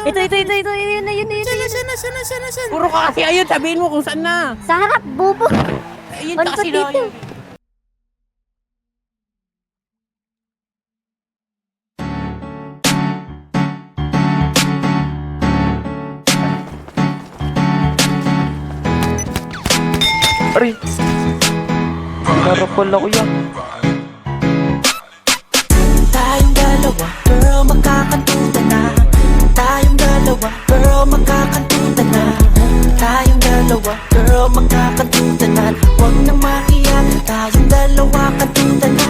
Ito, yun na, yun. Sana. Puro ka kasi ayun, sabihin mo kung saan na. Sa harap, bobo. Ayun Ano kasi ba na dito? yun. Aray! Hinarapal ako yan. Tayong dalawa, girl, magkakantutan na. Tayong dalawa, girl, magkakantutan na. Tayong dalawa, girl, magkakantutan na. Huwag nang mahiya, tayong dalawa kantutan na.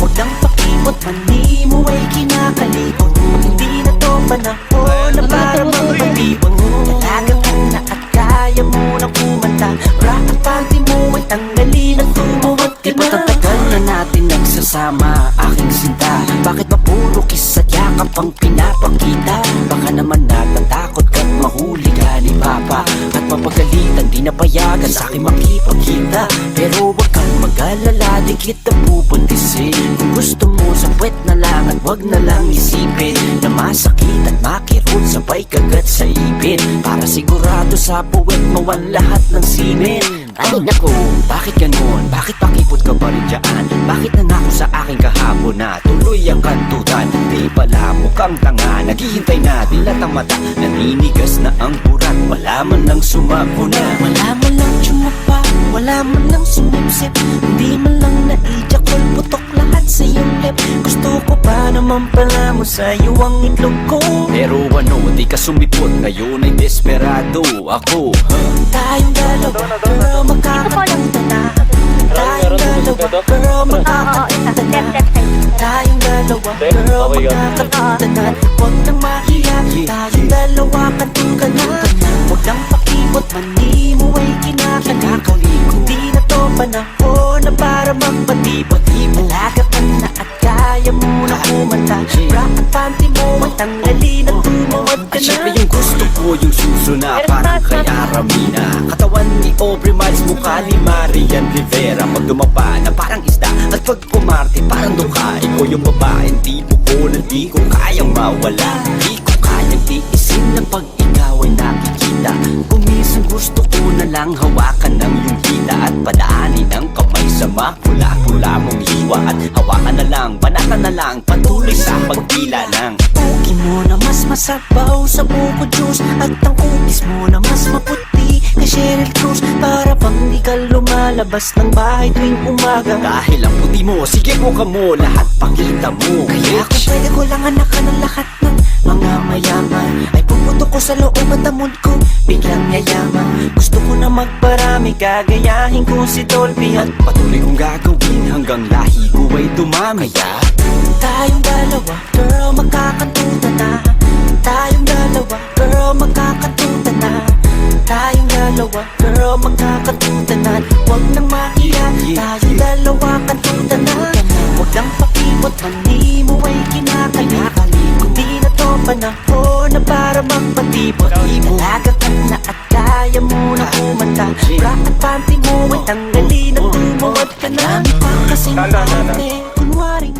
Huwag nang pakipot, mani mo ay kinakalikot. Hindi na to panahon na para magpapibang. Dalaga ka na at kaya mo na kumanta. Rock at panty mo ay tanggalin at tumuwag ka na. Di ba tatagal na natin nagsasama, aking sinta? Bakit ba puro kiss at yakap ang pinapakita? Baka naman natatakot ka't mahuli ka ni Papa at mapagalitan, di napayagan sa akin makipagkita. Pero wag kang mag-alala, di kita pupuntisin. Kung gusto mo sa puwet na lang at wag na lang isipin na masakit at makirot sabay kagat sa ipin. Para sigurado sa puwet mawan lahat ng simen. Ay nako, bakit ganun? Bakit pakipot ka pa rin dyan? Bakit nanako sa akin kahapon na tuloy ang kantutan? Di pala mukhang tanga, naghihintay na dilat ang mata. Naninigas na ang burat, wala man lang sumako na. Wala man lang tsumapa, wala man lang sumipsip. Hindi man lang naijakol, putok lahat sa iyong lip. Gusto ko pa naman pala mo sa'yo ang itlog ko. Pero ano, di ka sumipot, ngayon ay desperado ako. Tayong dalawa, girl, magkakantutan na. Tayong dalawa, girl, magkakantutan na. Tayong dalawa, girl, magkakantutan na. Huwag nang mahiya, tayong dalawa kantukan na. Huwag nang pakipot, mani mo ay kinakalikot. Hindi na to panahon na para magpatibot. Dalaga ka na at kaya mo na kumanta. Rock at panty mo ay tanggalin at tumawad ka At na. syempre yung gusto ko yung suso na parang kay Aramina. Katawan ni Aubrey Miles, mukha ni Marian Rivera. Pag dumapa na parang isda at pag pumarte parang duka. Ikaw yung babaeng tipo ko na di ko kayang mawala. Di ko kayang tiisin na pag ikaw ay nakikita. Kuminsan gusto ko na lang hawakan ng iyong hita at padaanin ang kamay sa makula-kula mong hiwa. At hawakan na lang, banatan na lang, patuloy sa pagpila ng Puki mo na mas masabaw sa buko juice. At ang kupis mo na mas maputi kay Sheryl Cruz. Para bang di ka lumalabas ng bahay tuwing umaga. dahil ang puti mo, sige mo ka mo, lahat pakita mo. Kaya kung pwede ko lang anak ka ng lahat ng mga mayaman, ay puputo ko sa loob at amod ko biglang yayaman. Gusto ko na magparami, gagayahin ko si Dolby. At Patuloy kong gagawin hanggang lahi ko ay dumami. Kaya tayong dalawa, girl, magkakantutan na. Tayong dalawa, girl, magkakantutan na. Tayong dalawa, girl, magkakantutan na. Huwag nang mahiya, tayong dalawa kantutan na. Huwag nang pakipot, mani mo ay kinakalikot. Hindi na to panahon na para magpatibot. Dalaga ka na at kaya mo na kumanta. Rock at panty mo ay tanggalin at tumawad ka na. Pa kasing ate, kunwaring